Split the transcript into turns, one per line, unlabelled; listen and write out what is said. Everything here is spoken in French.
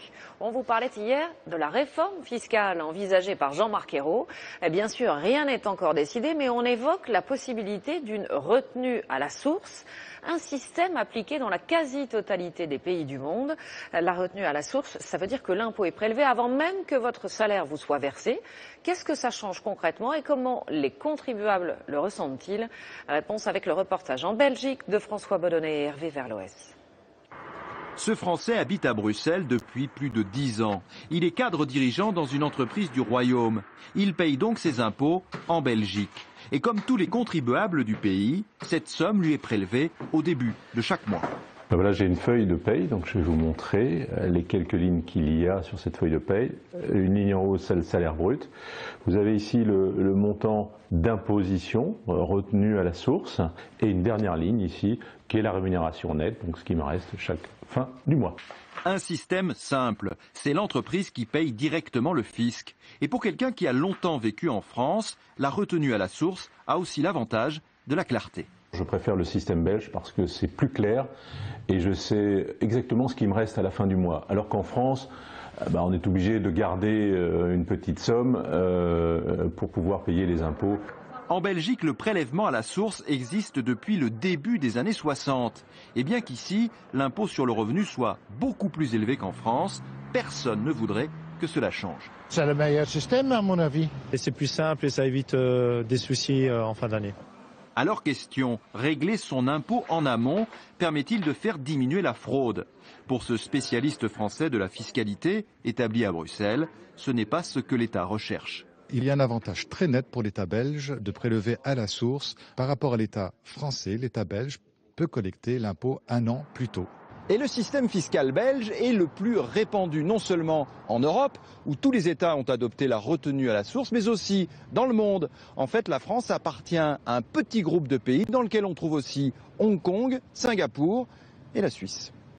Belgique. On vous parlait hier de la réforme fiscale envisagée par Jean-Marc Ayrault. Bien sûr, rien n'est encore décidé, mais on évoque la possibilité d'une retenue à la source, un système appliqué dans la quasi-totalité des pays du monde. La retenue à la source, ça veut dire que l'impôt est prélevé avant même que votre salaire vous soit versé. Qu'est-ce que ça change concrètement et comment les contribuables le ressentent-ils? Réponse avec le reportage en Belgique de François Bodonnet et Hervé Verloès.
Ce Français habite à Bruxelles depuis plus de 10 ans. Il est cadre dirigeant dans une entreprise du Royaume. Il paye donc ses impôts en Belgique. Et comme tous les contribuables du pays, cette somme lui est prélevée au début de chaque mois.
Voilà, j'ai une feuille de paye, donc je vais vous montrer les quelques lignes qu'il y a sur cette feuille de paye. Une ligne en haut, c'est le salaire brut. Vous avez ici le montant d'imposition retenu à la source et une dernière ligne ici qui est la rémunération nette, donc ce qui me reste chaque fin du mois.
Un système simple, c'est l'entreprise qui paye directement le fisc. Et pour quelqu'un qui a longtemps vécu en France, la retenue à la source a aussi l'avantage de la clarté.
Je préfère le système belge parce que c'est plus clair et je sais exactement ce qui me reste à la fin du mois. Alors qu'en France, on est obligé de garder une petite somme pour pouvoir payer les impôts.
En Belgique, le prélèvement à la source existe depuis le début des années 60. Et bien qu'ici, l'impôt sur le revenu soit beaucoup plus élevé qu'en France, personne ne voudrait que cela change.
C'est le meilleur système à mon avis.
Et c'est plus simple et ça évite des soucis en fin d'année.
Alors question, régler son impôt en amont permet-il de faire diminuer la fraude? Pour ce spécialiste français de la fiscalité établi à Bruxelles, ce n'est pas ce que l'État recherche.
Il y a un avantage très net pour l'État belge de prélever à la source. Par rapport à l'État français, l'État belge peut collecter l'impôt un an plus tôt.
Et le système fiscal belge est le plus répandu non seulement en Europe, où tous les États ont adopté la retenue à la source, mais aussi dans le monde. En fait, la France appartient à un petit groupe de pays dans lequel on trouve aussi Hong Kong, Singapour et la Suisse.